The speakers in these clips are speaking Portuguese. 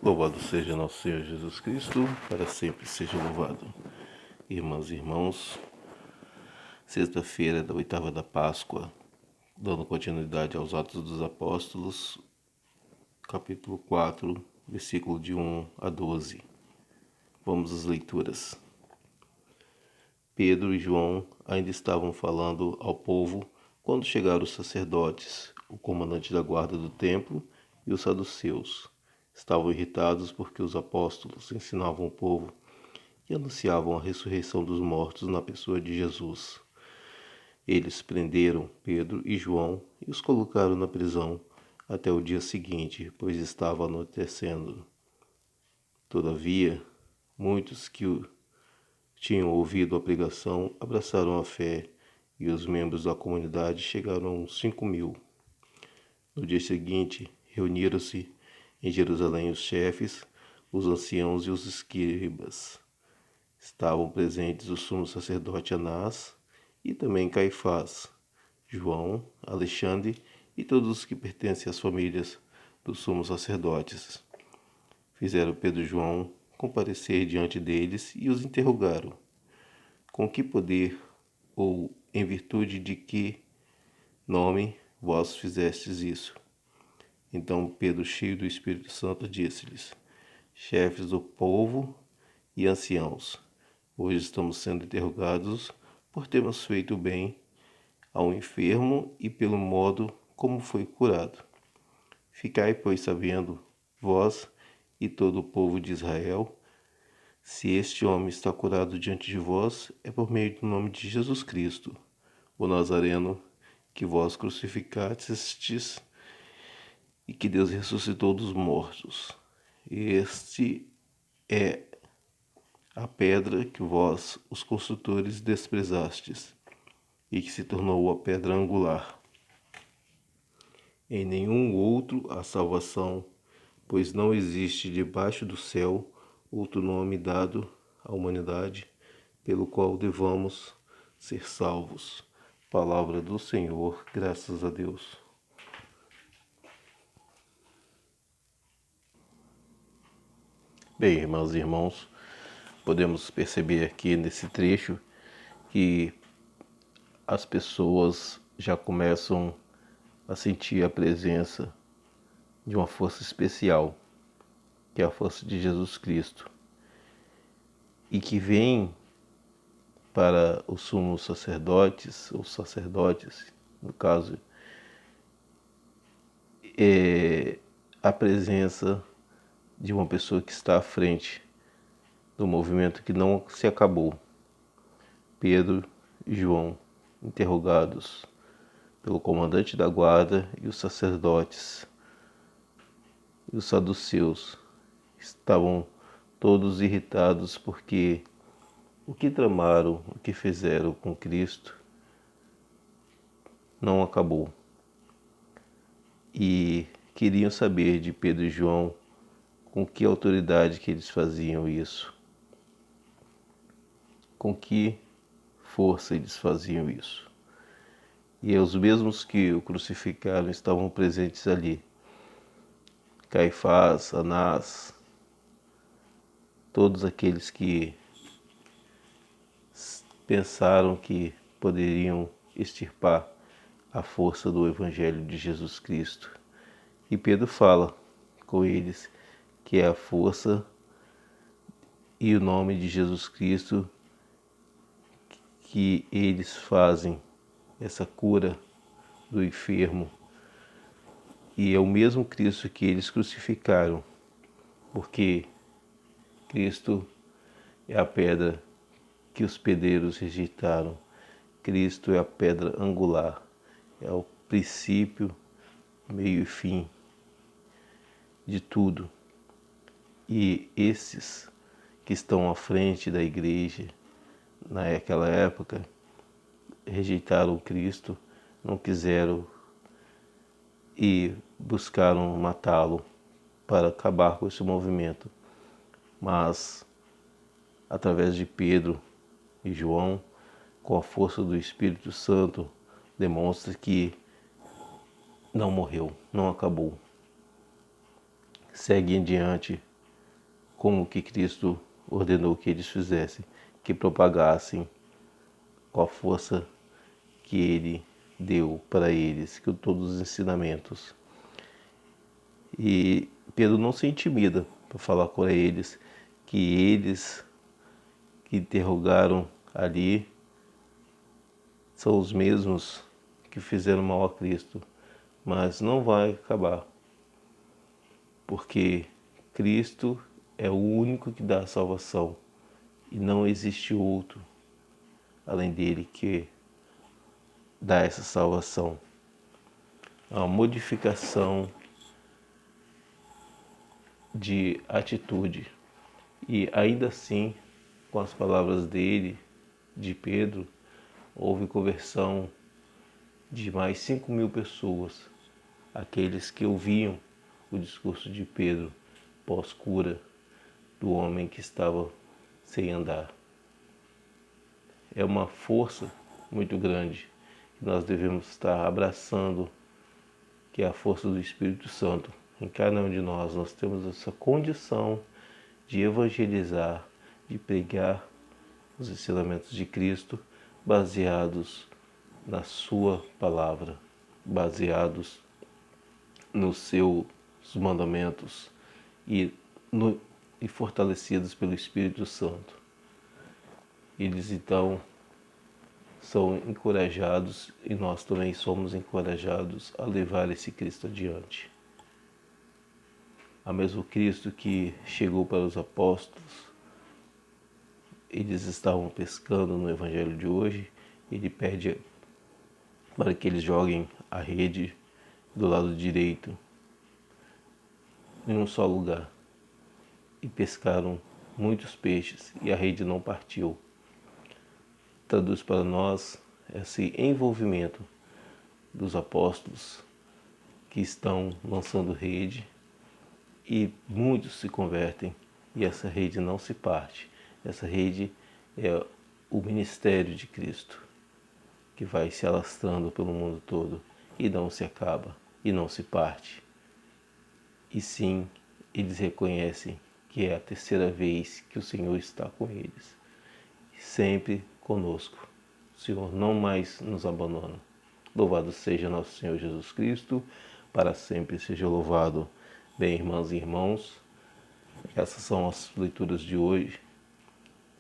Louvado seja nosso Senhor Jesus Cristo, para sempre seja louvado. Irmãs e irmãos, sexta-feira da oitava da Páscoa, dando continuidade aos Atos dos Apóstolos, capítulo 4, versículo de 1 a 12. Vamos às leituras. Pedro e João ainda estavam falando ao povo quando chegaram os sacerdotes, o comandante da guarda do templo e os saduceus. Estavam irritados porque os apóstolos ensinavam o povo e anunciavam a ressurreição dos mortos na pessoa de Jesus. Eles prenderam Pedro e João e os colocaram na prisão até o dia seguinte, pois estava anoitecendo. Todavia, muitos que tinham ouvido a pregação abraçaram a fé e os membros da comunidade chegaram a uns 5.000. No dia seguinte, reuniram-se em Jerusalém os chefes, os anciãos e os escribas. Estavam presentes o sumo sacerdote Anás e também Caifás, João, Alexandre e todos os que pertencem às famílias dos sumos sacerdotes. Fizeram Pedro e João comparecer diante deles e os interrogaram: com que poder ou em virtude de que nome vós fizestes isso? Então Pedro, cheio do Espírito Santo, disse-lhes: chefes do povo e anciãos, hoje estamos sendo interrogados por termos feito bem ao enfermo e pelo modo como foi curado. Ficai, pois, sabendo, vós e todo o povo de Israel, se este homem está curado diante de vós, é por meio do nome de Jesus Cristo, o Nazareno, que vós crucificastes e que Deus ressuscitou dos mortos. Este é a pedra que vós, os construtores, desprezastes, e que se tornou a pedra angular. Em nenhum outro há salvação, pois não existe debaixo do céu outro nome dado à humanidade pelo qual devamos ser salvos. Palavra do Senhor, graças a Deus. Bem, irmãs e irmãos, podemos perceber aqui nesse trecho que as pessoas já começam a sentir a presença de uma força especial, que é a força de Jesus Cristo, e que vem para os sumos sacerdotes, ou sacerdotes, no caso, é a presença de uma pessoa que está à frente do movimento que não se acabou. Pedro e João, interrogados pelo comandante da guarda e os sacerdotes e os saduceus, estavam todos irritados porque o que tramaram, o que fizeram com Cristo não acabou. E queriam saber de Pedro e João com que autoridade que eles faziam isso, com que força eles faziam isso. E os mesmos que o crucificaram estavam presentes ali. Caifás, Anás, todos aqueles que pensaram que poderiam extirpar a força do Evangelho de Jesus Cristo. E Pedro fala com eles que é a força e o nome de Jesus Cristo que eles fazem essa cura do enfermo. E é o mesmo Cristo que eles crucificaram, porque Cristo é a pedra que os pedreiros rejeitaram. Cristo é a pedra angular, é o princípio, meio e fim de tudo. E esses que estão à frente da igreja naquela época rejeitaram Cristo, não quiseram e buscaram matá-lo para acabar com esse movimento. Mas, através de Pedro e João, com a força do Espírito Santo, demonstra que não morreu, não acabou. Segue em diante como que Cristo ordenou que eles fizessem, que propagassem com a força que ele deu para eles, que todos os ensinamentos. E Pedro não se intimida para falar com eles que interrogaram ali são os mesmos que fizeram mal a Cristo, mas não vai acabar, porque Cristo é o único que dá a salvação e não existe outro além dele que dá essa salvação. É uma modificação de atitude e ainda assim, com as palavras dele, de Pedro, houve conversão de mais 5.000 pessoas, aqueles que ouviam o discurso de Pedro pós-cura do homem que estava sem andar. É uma força muito grande que nós devemos estar abraçando, que é a força do Espírito Santo. Em cada um de nós temos essa condição de evangelizar, de pregar os ensinamentos de Cristo baseados na sua palavra, baseados nos seus mandamentos e fortalecidos pelo Espírito Santo. Eles então são encorajados e nós também somos encorajados a levar esse Cristo adiante. O mesmo Cristo que chegou para os apóstolos, eles estavam pescando no Evangelho de hoje, ele pede para que eles joguem a rede do lado direito em um só lugar. E pescaram muitos peixes e a rede não partiu. Traduz para nós esse envolvimento dos apóstolos que estão lançando rede e muitos se convertem e essa rede não se parte. Essa rede é o ministério de Cristo que vai se alastrando pelo mundo todo e não se acaba e não se parte. E sim, eles reconhecem que é a terceira vez que o Senhor está com eles, sempre conosco. O Senhor não mais nos abandona. Louvado seja nosso Senhor Jesus Cristo, para sempre seja louvado. Bem, irmãs e irmãos, essas são as leituras de hoje.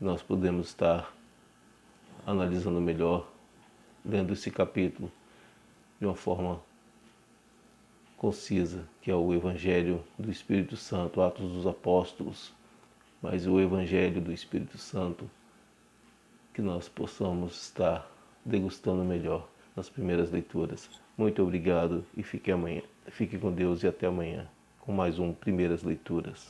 Nós podemos estar analisando melhor, lendo esse capítulo de uma forma concisa, que é o Evangelho do Espírito Santo, Atos dos Apóstolos, mas o Evangelho do Espírito Santo, que nós possamos estar degustando melhor nas primeiras leituras. Muito obrigado e fique com Deus e até amanhã com mais um Primeiras Leituras.